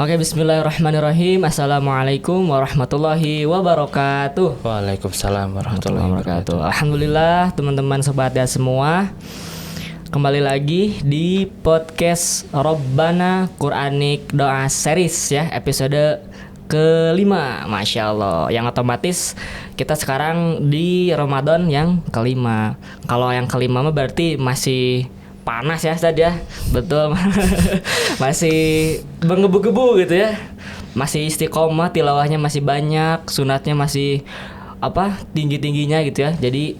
Oke, bismillahirrahmanirrahim. Assalamualaikum warahmatullahi wabarakatuh. Waalaikumsalam warahmatullahi wabarakatuh. Alhamdulillah teman-teman sobat ya semua, kembali lagi di podcast Robbana Quranic Doa Series ya, episode kelima, Masya Allah. Yang otomatis kita sekarang di Ramadan yang kelima. Kalau yang kelima mah berarti masih panas ya Ustaz ya. Betul. Masih menggebu-gebu gitu ya. Masih istiqomah, tilawahnya masih banyak, sunatnya masih tinggi-tingginya gitu ya. Jadi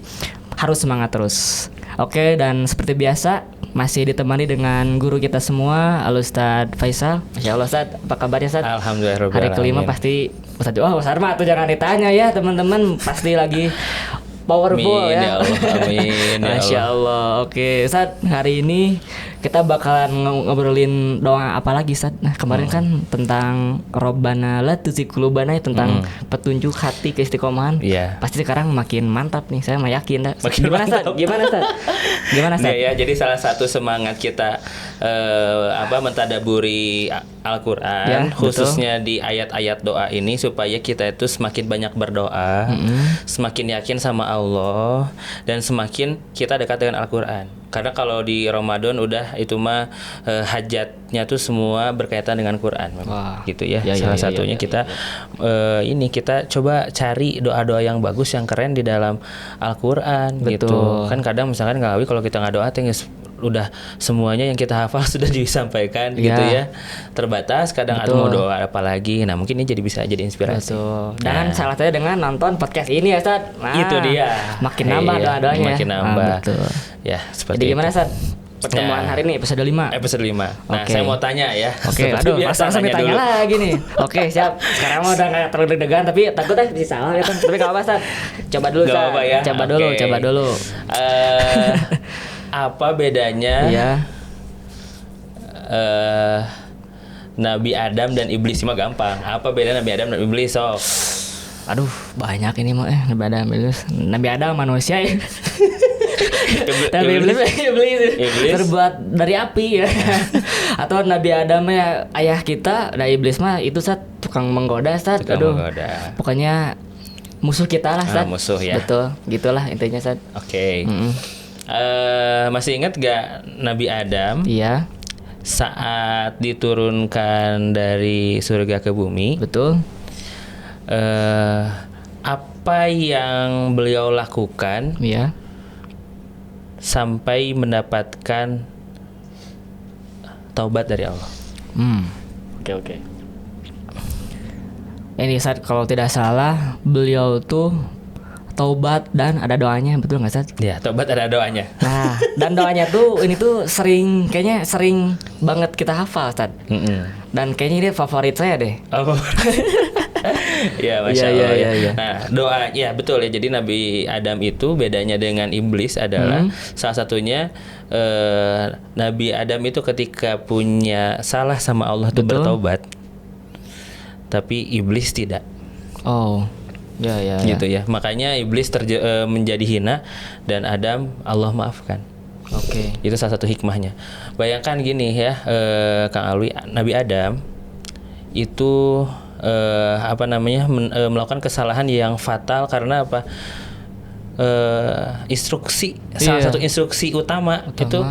harus semangat terus. Oke, dan seperti biasa masih ditemani dengan guru kita semua, Al-Ustaz Faisal. Masya Allah Ustaz, apa kabarnya Ustaz? Alhamdulillah. Hari kelima pasti Ustaz Mah tuh jangan ditanya ya teman-teman, pasti lagi powerful amin, ya. Amin. Masya Allah. Oke, Ustaz, hari ini kita bakalan ngobrolin doa apa lagi, Ustaz? Nah, kemarin kan tentang Robbana la tuzigh qulubana, tentang petunjuk hati keistiqomahan. Iya. Pasti sekarang makin mantap nih, saya mah yakin. Makin mantap. Gimana, Ustaz? Gimana, Ustaz? Ya, jadi salah satu semangat kita mentadaburi Al-Qur'an, Ya, khususnya di ayat-ayat doa ini, supaya kita itu semakin banyak berdoa, semakin yakin sama Allah, dan semakin kita dekat dengan Al-Qur'an. Karena kalau di Ramadan udah itu mah hajatnya tuh semua berkaitan dengan Quran, gitu ya. Salah satunya kita kita coba cari doa-doa yang bagus, yang keren di dalam Al-Qur'an gitu. Kan kadang misalkan ngalawi kalau kita nggak doa udah semuanya yang kita hafal sudah disampaikan gitu ya. Terbatas, kadang ada mau doa apa lagi. Nah, mungkin ini bisa jadi inspirasi. Dan salah satunya dengan nonton podcast ini ya, Ustaz. Nah, itu dia. Makin nambah doa-doanya. Makin nambah. Betul. Ya, seperti jadi gimana, itu. Ustaz? Pertemuan hari ini episode 5. Episode 5. Nah, Oke. saya mau tanya ya. Oke, aduh, langsung ditanya dulu lagi nih. Oke, siap. Sekarang mah udah kayak terlalu deg-degan, tapi takutnya bisa salah ya kan. Tapi enggak apa-apa, Ustaz. Coba dulu, Ustaz. Ya? Coba dulu. Apa bedanya Nabi Adam dan Iblis? Mah gampang. Apa beda Nabi Adam dan Iblis? Aduh, banyak ini mah Nabi Adam Iblis. Nabi Adam manusia ya. Tapi Iblis terbuat dari api ya. Atau Nabi Adam ya ayah kita, nah Iblis mah itu Ustaz tukang menggoda, Ustaz. Aduh. Pokoknya musuh kita lah, Ustaz. Musuh ya. Betul, gitulah intinya, Ustaz. Oke. Masih ingat gak Nabi Adam? Iya. Saat diturunkan dari surga ke bumi, betul. Apa yang beliau lakukan? Iya. Sampai mendapatkan taubat dari Allah. Oke. Ini saat kalau tidak salah beliau tuh taubat dan ada doanya, betul nggak Ustaz? Ya, taubat ada doanya. Nah, dan doanya tuh ini tuh kayaknya sering banget kita hafal, Ustaz. Dan kayaknya dia favorit saya deh. Ya, Masya Allah. Iya. Nah, doa, ya betul ya. Jadi Nabi Adam itu bedanya dengan Iblis adalah salah satunya Nabi Adam itu ketika punya salah sama Allah tuh bertaubat, tapi Iblis tidak. Ya. Gitu ya. Makanya Iblis menjadi hina dan Adam Allah maafkan. Oke. Itu salah satu hikmahnya. Bayangkan gini ya, Kang Alwi, Nabi Adam itu melakukan kesalahan yang fatal karena apa? Salah satu instruksi utama. Itu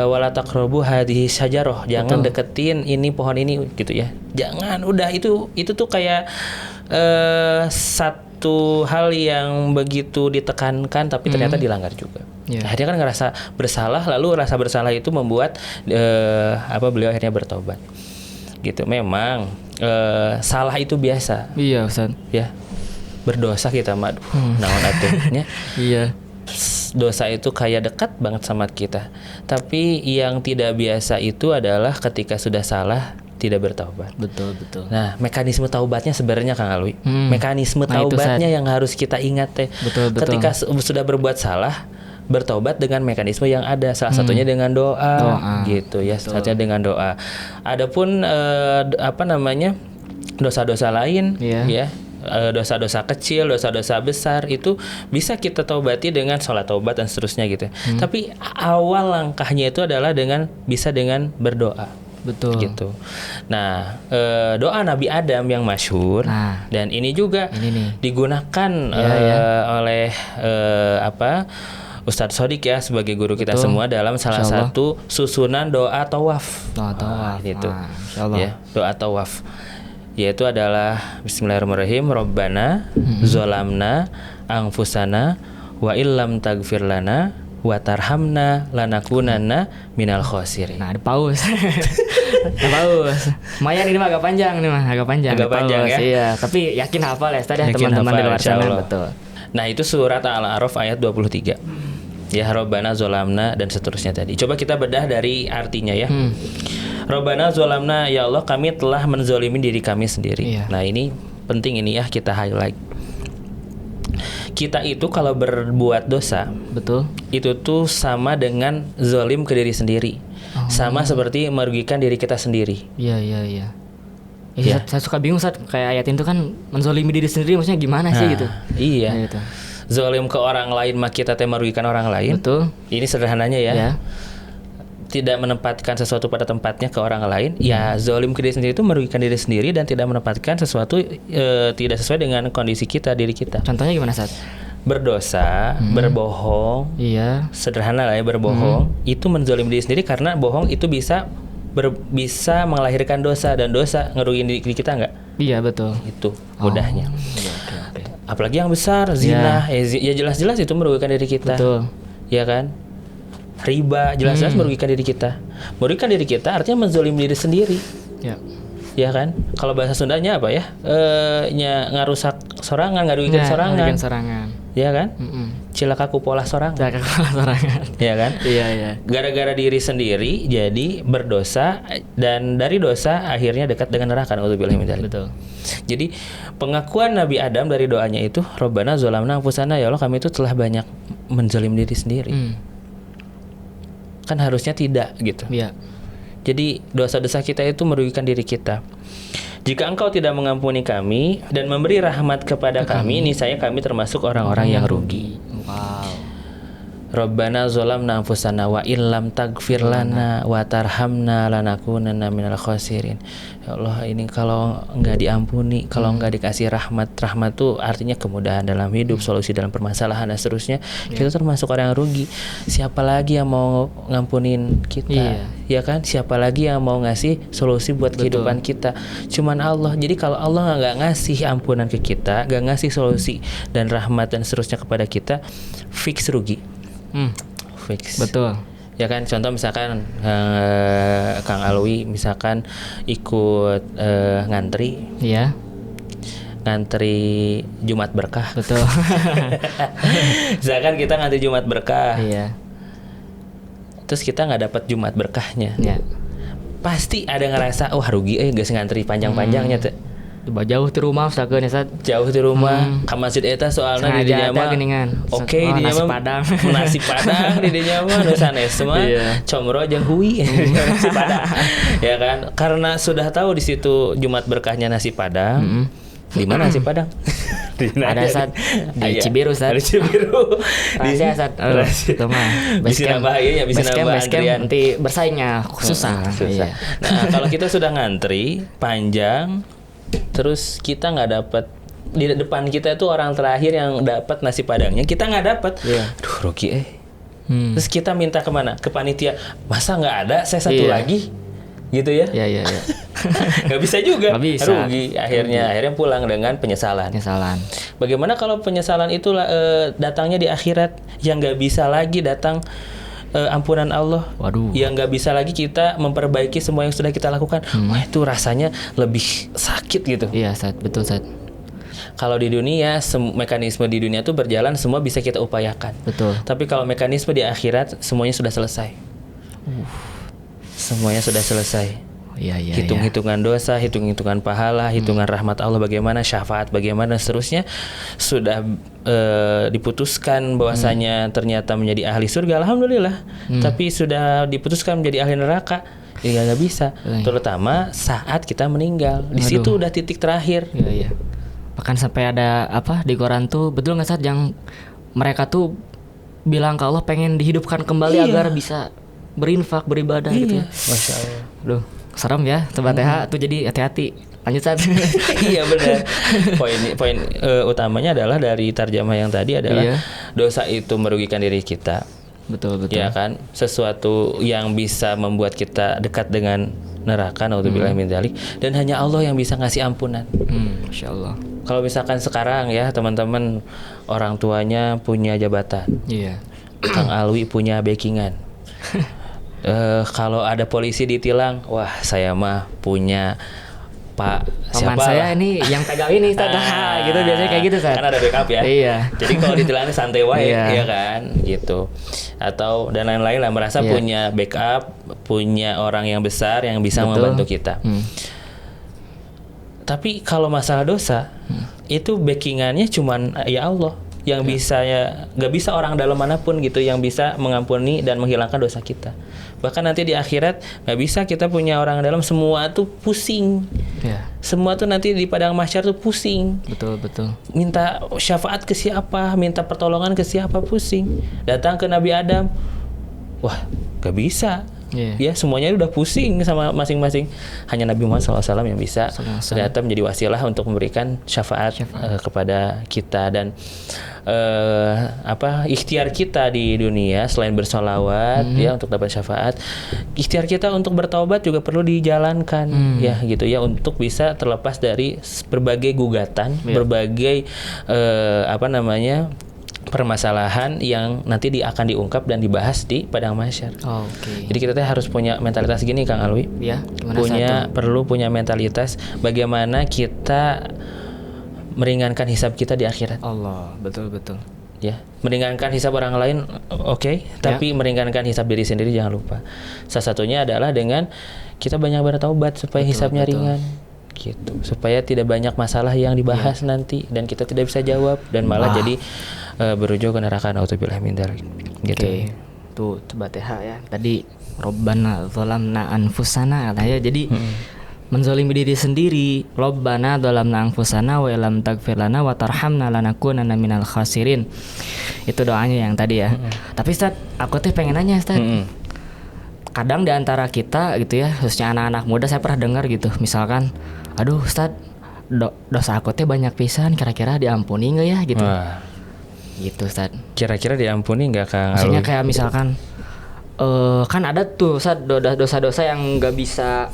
wala taqrabu hadhihi syajarah, jangan deketin ini pohon ini gitu ya. Jangan, udah itu tuh kayak satu hal yang begitu ditekankan tapi ternyata dilanggar juga. Akhirnya kan ngerasa bersalah, lalu rasa bersalah itu membuat beliau akhirnya bertobat. Gitu. Memang salah itu biasa. Iya, Ustaz. Ya. Berdosa kita mah naon atuhnya. Iya. Dosa itu kayak dekat banget sama kita. Tapi yang tidak biasa itu adalah ketika sudah salah tidak bertaubat. Betul. Nah, mekanisme taubatnya sebenarnya Kang Alwi. Mekanisme taubatnya yang harus kita ingat teh. Betul. Ketika sudah berbuat salah, bertobat dengan mekanisme yang ada. Salah satunya dengan doa. Gitu ya. Salah satunya dengan doa. Adapun dosa-dosa lain ya. Dosa-dosa kecil, dosa-dosa besar itu bisa kita taubati dengan sholat taubat dan seterusnya gitu. Tapi awal langkahnya itu adalah dengan berdoa. Betul. Gitu. Nah, doa Nabi Adam yang masyhur dan ini juga digunakan oleh Ustadz Sodik ya sebagai guru kita semua dalam salah satu susunan doa tawaf. Gitu. Ya, doa tawaf. Yaitu adalah Bismillahirrahmanirrahim. Rabbana zolamna anfusana wa illam taghfir lana wa tarhamna lanakunanna minal khosirin. Nah, ada paus. Lumayan ini mah agak panjang Agak panjang ya. Iya, tapi yakin hafal ya tadi teman-teman di luar sana. Betul. Nah, itu surat Al-A'raf ayat 23. Ya, Rabbana zolamna dan seterusnya tadi. Coba kita bedah dari artinya ya. Rabbana zolamna, ya Allah kami telah menzolimi diri kami sendiri. Nah, ini penting ini ya kita highlight. Kita itu kalau berbuat dosa, betul, itu tuh sama dengan zolim ke diri sendiri. Sama seperti merugikan diri kita sendiri. Iya. Saya suka bingung saat kayak ayat itu kan menzolimi diri sendiri maksudnya gimana sih gitu. Iya. Nah, gitu. Zolim ke orang lain maka kita merugikan orang lain. Betul. Ini sederhananya ya. Tidak menempatkan sesuatu pada tempatnya ke orang lain, ya zolim ke diri sendiri itu merugikan diri sendiri dan tidak menempatkan sesuatu tidak sesuai dengan kondisi kita, diri kita. Contohnya gimana Sat? Berdosa, berbohong, sederhana lah ya, berbohong itu menzolimi diri sendiri karena bohong itu bisa melahirkan dosa dan dosa ngerugiin diri kita nggak? Iya betul. Itu mudahnya. Okay. Apalagi yang besar, zina, ya jelas-jelas itu merugikan diri kita. Betul. Ya kan? Riba jelas-jelas merugikan diri kita. Merugikan diri kita artinya menzolimi diri sendiri. Ya kan? Kalau bahasa Sundanya apa ya? Ngarusak sorangan, ngarugikan sorangan. Ya kan? Cilaka kupolah sorangan. Ya kan? Iya. Gara-gara diri sendiri jadi berdosa dan dari dosa akhirnya dekat dengan neraka. Betul. Jadi pengakuan Nabi Adam dari doanya itu Rabbana zolamna anfusana, ya Allah kami itu telah banyak menzolim diri sendiri. Kan harusnya tidak gitu. Iya. Jadi dosa-dosa kita itu merugikan diri kita. Jika engkau tidak mengampuni kami dan memberi rahmat kepada kami, niscaya kami termasuk orang-orang yang rugi. Wow. Rabbana zolamna anfusana wa illam taghfir lana wa tarhamna lanakunanna minal khosirin. Ya Allah, ini kalau enggak diampuni, kalau enggak dikasih rahmat tuh artinya kemudahan dalam hidup, solusi dalam permasalahan dan seterusnya. Kita termasuk orang yang rugi. Siapa lagi yang mau ngampunin kita? Ya kan? Siapa lagi yang mau ngasih solusi buat kehidupan kita? Cuman Allah. Jadi kalau Allah enggak ngasih ampunan ke kita, enggak ngasih solusi dan rahmat dan seterusnya kepada kita, fix rugi. Fix. Betul. Ya kan, contoh misalkan Kang Alwi misalkan ikut ngantri. Iya. Ngantri Jumat Berkah. Betul. Misalkan kita ngantri Jumat Berkah. Iya. Terus kita nggak dapat Jumat Berkahnya. Iya. Pasti ada ngerasa, rugi gak ngantri panjang-panjangnya tuh. Jauh di rumah usahakeun ya Sat. Jauh di rumah ka masjid eta soalna di dinya mah oke di dinya mah nasi padang di dinya mah nu sanes mah comro jeung hui nasi padang ya kan, karena sudah tahu di situ Jumat Berkahnya nasi padang. Di mana nasi padang? Ada Sat di Cibiru Sat. Di Cibiru. Di Sat. Itu mah. Bisa nambah ya, bisa nambah antrian. Nanti bersaingnya susah. Nah, kalau kita sudah ngantri panjang terus kita nggak dapat, di depan kita itu orang terakhir yang dapat nasi padangnya, kita nggak dapat. Aduh rugi Terus kita minta kemana? Ke panitia. Masa nggak ada? Saya satu lagi gitu ya? Iya. Nggak bisa juga. Nggak bisa. Rugi. Akhirnya pulang dengan penyesalan. Bagaimana kalau penyesalan itu datangnya di akhirat, yang nggak bisa lagi datang ampunan Allah. Waduh. Yang nggak bisa lagi kita memperbaiki semua yang sudah kita lakukan. Wah, itu rasanya lebih sakit gitu. Iya, betul Sat. Kalau di dunia mekanisme di dunia itu berjalan, semua bisa kita upayakan. Betul. Tapi kalau mekanisme di akhirat semuanya sudah selesai. Semuanya sudah selesai. Hitung-hitungan dosa, hitung-hitungan pahala, hitungan rahmat Allah bagaimana, syafaat bagaimana, seterusnya sudah diputuskan bahwasanya ternyata menjadi ahli surga, alhamdulillah. Tapi sudah diputuskan menjadi ahli neraka, ya nggak bisa. Terutama saat kita meninggal, di situ udah titik terakhir. Iya. Bahkan sampai ada di koran tuh, betul nggak Sat, yang mereka tuh bilang ke Allah pengen dihidupkan kembali agar bisa berinfak, beribadah gitu ya. Masya Allah. Aduh. serem ya sobat TH tuh, jadi hati-hati. Lanjut Ustaz. Iya benar. Poin utamanya adalah dari tarjamah yang tadi adalah dosa itu merugikan diri kita. Betul. Ya kan, sesuatu yang bisa membuat kita dekat dengan neraka, naudzubillah min dzalik, dan hanya Allah yang bisa ngasih ampunan. Masya Allah. Kalau misalkan sekarang ya teman-teman, orang tuanya punya jabatan, Iya. Kang Alwi punya backingan. Kalau ada polisi ditilang, wah saya mah punya Pak Paman siapa saya lah. ini yang pegang ini Ustaz. Gitu biasanya kayak gitu Ustaz. Kan ada backup ya. Iya. Jadi kalau ditilang santai wae, Iya. ya kan, gitu. Atau dan lain-lain lah, merasa punya backup, punya orang yang besar yang bisa membantu kita. Tapi kalau masalah dosa, itu backingannya cuman ya Allah yang bisa, ya nggak bisa orang dalam manapun gitu yang bisa mengampuni dan menghilangkan dosa kita. Bahkan nanti di akhirat nggak bisa kita punya orang dalam, semua tuh pusing. Iya. Semua tuh nanti di padang mahsyar tuh pusing. Betul. Minta syafaat ke siapa, minta pertolongan ke siapa, pusing. Datang ke Nabi Adam, wah gak bisa. Ya semuanya udah pusing sama masing-masing. Hanya Nabi Muhammad SAW yang bisa ternyata menjadi wasilah untuk memberikan syafaat kepada kita. Dan ikhtiar kita di dunia selain bersolawat ya untuk dapat syafaat, ikhtiar kita untuk bertaubat juga perlu dijalankan ya gitu ya, untuk bisa terlepas dari berbagai gugatan, berbagai permasalahan yang nanti akan diungkap dan dibahas di padang mahsyar. Jadi kita harus punya mentalitas gini Kang Alwi. Ya, gimana perlu punya mentalitas bagaimana kita meringankan hisab kita di akhirat. Allah, betul. Ya, meringankan hisab orang lain oke, tapi meringankan hisab diri sendiri jangan lupa. Salah satunya adalah dengan kita banyak bertaubat supaya hisabnya ringan. Gitu, supaya tidak banyak masalah yang dibahas nanti dan kita tidak bisa jawab dan malah jadi berujung ke neraka, naudzubillah min dzalik. Gitu. Tuh coba TH ya. Tadi Rabbana dzalamna anfusana ya. Jadi menzalimi diri sendiri. Rabbana dzalamna anfusana wa lam taghfir lana wa tarhamna lanakunanna minal khasirin. Itu doanya yang tadi ya. Tapi Ustaz, aku teh pengen nanya Ustaz. Kadang di antara kita gitu ya, khususnya anak-anak muda, saya pernah dengar gitu, misalkan, aduh Ustaz, dosa aku teh banyak pisan, kira-kira diampuni nggak ya gitu. Gitu Ustaz. Kira-kira diampuni nggak Kang? Maksudnya kayak misalkan kan ada tuh Ustaz dosa-dosa yang nggak bisa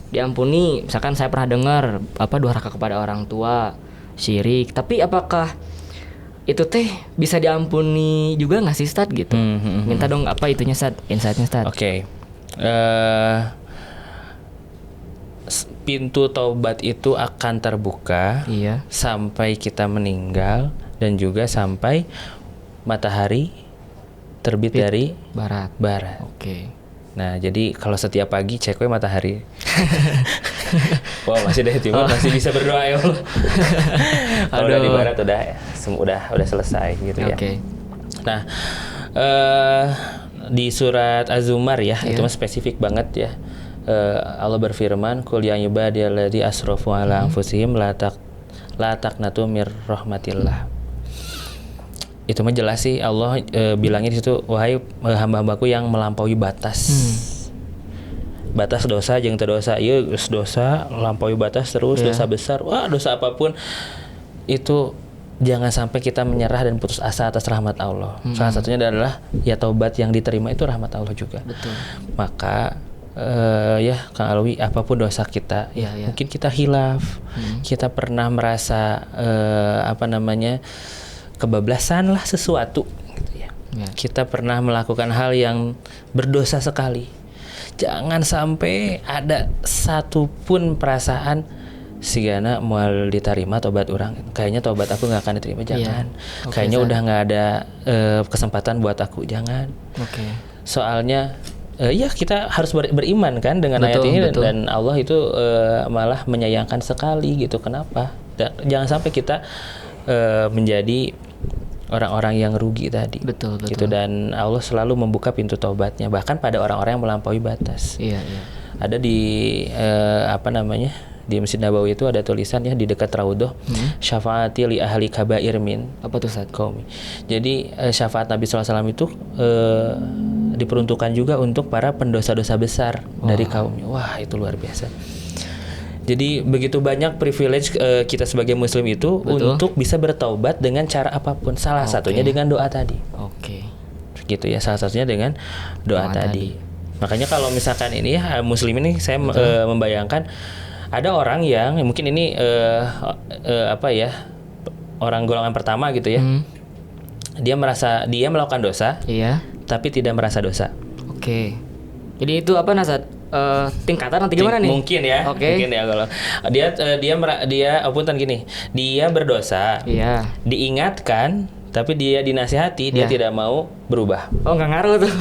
diampuni. Misalkan saya pernah dengar durhaka kepada orang tua, syirik. Tapi apakah itu teh bisa diampuni juga nggak sih Ustaz gitu? Minta dong itunya Ustaz, insight-nya Ustaz. Oke. Pintu taubat itu akan terbuka sampai kita meninggal dan juga sampai matahari terbit dari barat. Nah, jadi kalau setiap pagi cek we matahari. Wah, masih dari timur, masih bisa berdoa ya Allah. Kalau dari barat udah selesai gitu ya. Nah, di surat Az-Zumar ya, itu spesifik banget ya. Allah berfirman, "Qul ya ibadiyalladzina asrafu ala anfusihim la taqnatu mir rahmatillah." Itu mah jelas sih Allah bilangnya di situ, wahai hamba-hambaku yang melampaui batas. Batas dosa jeung teu dosa. Ieu dosa lampaui batas terus, dosa besar. Wah, dosa apapun itu jangan sampai kita menyerah dan putus asa atas rahmat Allah. Salah satunya adalah ya taubat yang diterima itu rahmat Allah juga. Betul. Maka Kang Alwi, apapun dosa kita, mungkin kita hilaf, kita pernah merasa kebablasan lah sesuatu gitu ya. Kita pernah melakukan hal yang berdosa sekali. Jangan sampai ada satupun perasaan sigana moal diterima tobat orang. Kayaknya tobat aku nggak akan diterima, jangan. Kayaknya udah nggak ada kesempatan buat aku, jangan. Soalnya kita harus beriman kan dengan ayat ini dan Allah itu malah menyayangkan sekali gitu. Kenapa? Jangan sampai kita menjadi orang-orang yang rugi tadi. Betul. Gitu, dan Allah selalu membuka pintu taubatnya bahkan pada orang-orang yang melampaui batas. Ada di di Masjid Nabawi itu ada tulisan ya di dekat Raudhah, syafaati li ahli kabair min. Apa tuh Ustaz? Qaumi. Jadi syafaat Nabi SAW itu diperuntukkan juga untuk para pendosa-dosa besar dari kaumnya. Wah, itu luar biasa. Jadi begitu banyak privilege kita sebagai muslim itu untuk bisa bertaubat dengan cara apapun. Salah satunya dengan doa tadi. Gitu ya, salah satunya dengan doa tadi. Makanya kalau misalkan ini ya muslim ini saya membayangkan ada orang yang mungkin ini orang golongan pertama gitu ya. Dia merasa dia melakukan dosa, tapi tidak merasa dosa. Jadi itu apa Nasad? Tingkatan nanti gimana nih? Mungkin ya. Mungkin ya kalau dia apunten gini. Dia berdosa. Diingatkan, tapi dia dinasihati, dia tidak mau berubah. Nggak ngaruh tuh.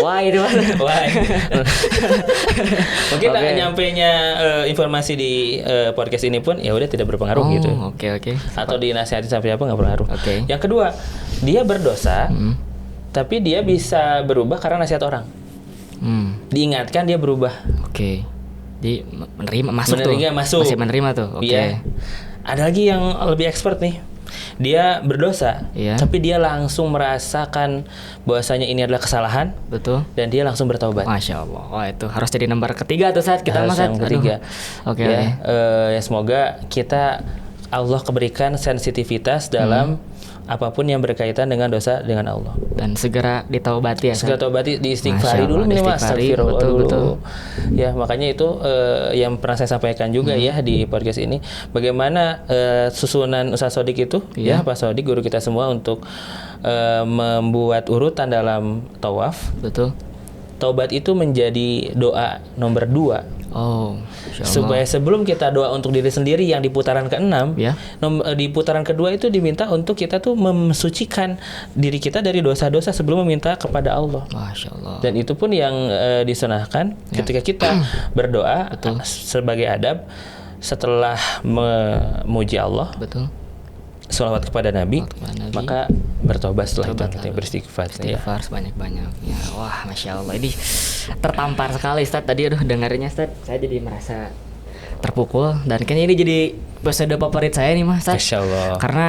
Wah, itu mana? Mungkin nyampainya informasi di podcast ini pun ya udah tidak berpengaruh gitu. Atau dinasihati sampai apa nggak berpengaruh. Yang kedua, dia berdosa, tapi dia bisa berubah karena nasihat orang. Diingatkan dia berubah. Jadi menerima masuk. Masih menerima tuh. Ada lagi yang lebih expert nih. Dia berdosa, tapi dia langsung merasakan bahwasanya ini adalah kesalahan, dan dia langsung bertaubat. Masya Allah. Wah, itu harus jadi nomor ketiga tuh saat kita yang ketiga. Ya, semoga kita Allah keberikan sensitivitas dalam apapun yang berkaitan dengan dosa dengan Allah. Dan segera ditaubati ya. Segera taubati, diistighfari dulu minimal. Betul. Ya, makanya itu yang pernah saya sampaikan juga ya di podcast ini. Bagaimana susunan Ustaz Sodik itu ya Pak Sodik guru kita semua untuk membuat urutan dalam tawaf. Taubat itu menjadi doa nomor 2. Supaya sebelum kita doa untuk diri sendiri yang di putaran ke-6, di putaran kedua itu diminta untuk kita tuh mensucikan diri kita dari dosa-dosa sebelum meminta kepada Allah. Masya Allah. Dan itu pun yang disunahkan ketika kita berdoa sebagai adab setelah memuji Allah. Sholawat kepada Nabi, maka bertobat setelah itu, beristighfar sebanyak-banyaknya. Wah, Masya Allah, ini tertampar sekali Ustaz tadi. Dengarnya Ustaz, saya jadi merasa terpukul, dan kayaknya ini jadi episode favorit saya nih Mas Ustaz. Masya Allah. Karena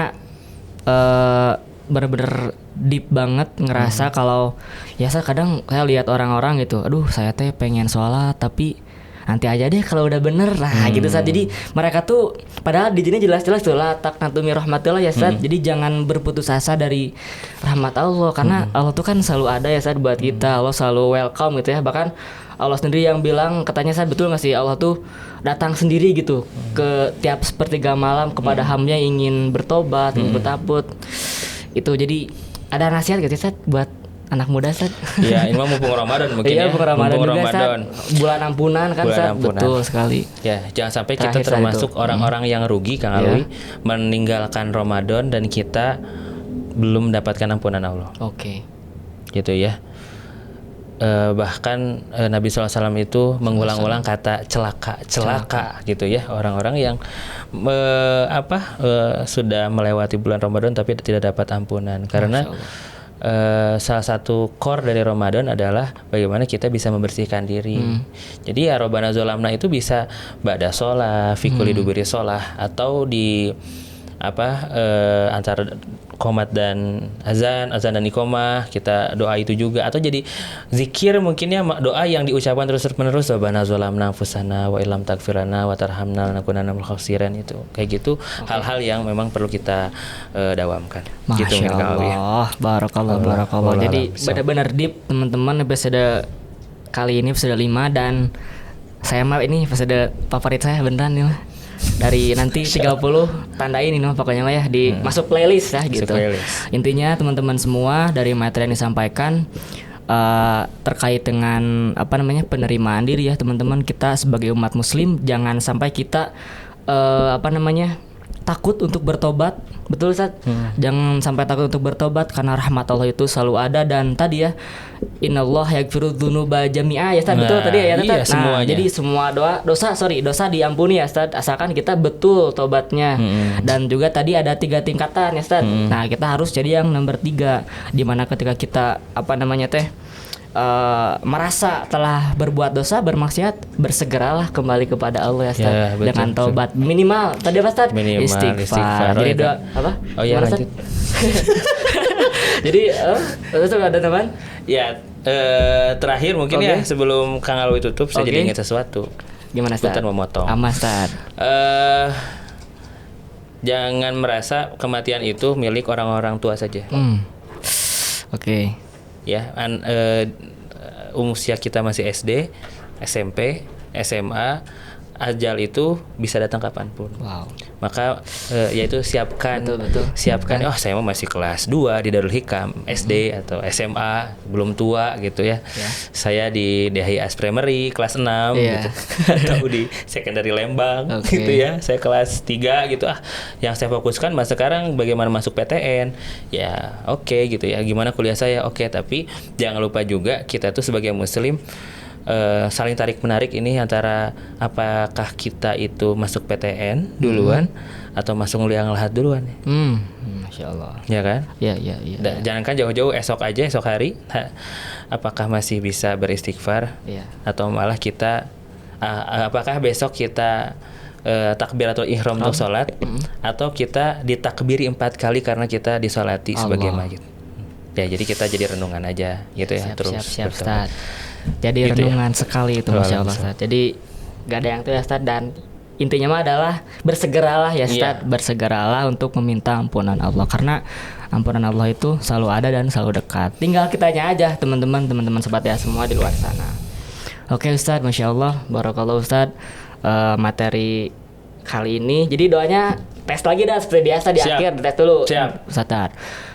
bener-bener deep banget ngerasa kalau ya saya kadang saya lihat orang-orang gitu, aduh saya teh pengen sholat tapi nanti aja deh kalau udah bener. Gitu Ustaz. Jadi mereka tuh padahal di sini jelas-jelas tuh la taqnatu min rahmatillah ya Ustaz. Jadi jangan berputus asa dari rahmat Allah, karena Allah tuh kan selalu ada ya Ustaz buat kita. Allah selalu welcome gitu ya. Bahkan Allah sendiri yang bilang, katanya Ustaz, betul enggak sih Allah tuh datang sendiri gitu ke tiap sepertiga malam kepada hamba yang ingin bertobat, ingin bertaput. Itu jadi ada nasihat gitu Ustaz buat anak muda Ustaz. Iya, ini mah mumpung Ramadan mungkin ya. Mumpung Ramadan. Bulan ampunan kan Ustaz. Betul sekali. Ya, jangan sampai kita termasuk orang-orang yang rugi Kang Alwi meninggalkan Ramadan dan kita belum mendapatkan ampunan Allah. Gitu ya. Bahkan Nabi SAW itu mengulang-ulang kata celaka gitu ya, orang-orang yang sudah melewati bulan Ramadan tapi tidak dapat ampunan. Karena salah satu core dari Ramadan adalah bagaimana kita bisa membersihkan diri. Jadi ya Rabbana Zolamna itu bisa ba'da sholah, fikuli duburi sholah, atau di antara qomat dan azan dan iqomah kita doa itu juga, atau jadi zikir mungkin ya, doa yang diucapkan terus-menerus, Rabbana Zolamna anfusana wa illam taghfirlana wa tarhamna lanakunanna minal khasirin. Itu kayak gitu hal-hal yang memang perlu kita dawamkan. Masya Allah, barakallah. Jadi benar-benar deep teman-teman episode kali ini, episode 5, dan saya mah ini episode favorit saya beneran nih mah. Dari nanti 30 tandain ini pokoknya mah ya di masuk playlist ya gitu. Intinya teman-teman semua, dari materi yang disampaikan terkait dengan penerimaan diri ya teman-teman, kita sebagai umat muslim jangan sampai kita takut untuk bertobat. Betul Ustaz? Jangan sampai takut untuk bertobat, karena rahmat Allah itu selalu ada. Dan tadi ya, innallaha yaghfiru dzunuba jami'a ya Ustaz. Betul tadi ya Ustaz. Jadi semua dosa diampuni ya Ustaz, asalkan kita betul tobatnya. Dan juga tadi ada 3 tingkatan ya Ustaz. Nah, kita harus jadi yang nomor 3, di mana ketika kita merasa telah berbuat dosa, bermaksiat, bersegeralah kembali kepada Allah ya Ustaz, dengan taubat minimal. Tadi apa Ustaz? Istighfar. Jadi doa apa? Lanjut. Jadi Ustaz ada teman? Ya, terakhir mungkin ya sebelum Kang Alwi tutup saya jadi ingat sesuatu. Gimana Ustaz? Punten memotong. Ustaz. Jangan merasa kematian itu milik orang-orang tua saja. Oke. Ya, usia kita masih SD, SMP, SMA, ajal itu bisa datang kapanpun. Wow. Maka yaitu siapkan, betul. siapkan. Oh, saya mau masih kelas 2 di Darul Hikam, SD atau SMA, belum tua gitu ya. Saya di DHIAS Primary kelas 6 gitu. Atau di Secondary Lembang gitu ya. Saya kelas 3 gitu. Yang saya fokuskan sekarang bagaimana masuk PTN. Ya, oke gitu ya. Gimana kuliah saya? Oke, tapi jangan lupa juga kita tuh sebagai muslim saling tarik menarik ini antara apakah kita itu masuk PTN duluan atau masuk Liang Lahat duluan. Masya Allah. Ya kan? Iya. Jangankan jauh-jauh, esok hari apakah masih bisa beristighfar atau malah kita apakah besok kita takbiratul ihram untuk sholat atau kita ditakbiri 4 kali karena kita disolati sebagai mayit. Ya, jadi kita jadi renungan aja gitu ya. Siap Ustaz. Jadi gitu renungan sekali itu Masya Allah Ustaz. Jadi gak ada yang tuh ya Ustaz. Dan intinya mah adalah bersegeralah ya Ustaz. Bersegeralah untuk meminta ampunan Allah. Karena ampunan Allah itu selalu ada dan selalu dekat. Tinggal kitanya aja teman-teman sobat ya semua di luar sana. Oke Ustaz, Masya Allah. Barakallah Ustaz. Materi kali ini. Jadi doanya tes lagi dah seperti biasa di akhir. Tes dulu Ustaz.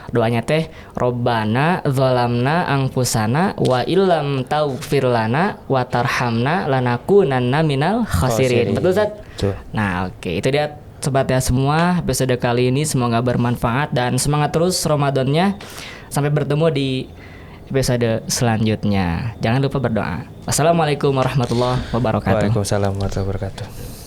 Doanya teh Robbana zalamna anfusana wa illam taghfir lana wa tarhamna lanakunanna minal khasirin. Betul Ustaz? Nah, oke. Itu dia sobat ya semua episode kali ini, semoga bermanfaat dan semangat terus Ramadannya. Sampai bertemu di episode selanjutnya. Jangan lupa berdoa. Wassalamualaikum warahmatullahi wabarakatuh. Waalaikumsalam warahmatullahi wabarakatuh.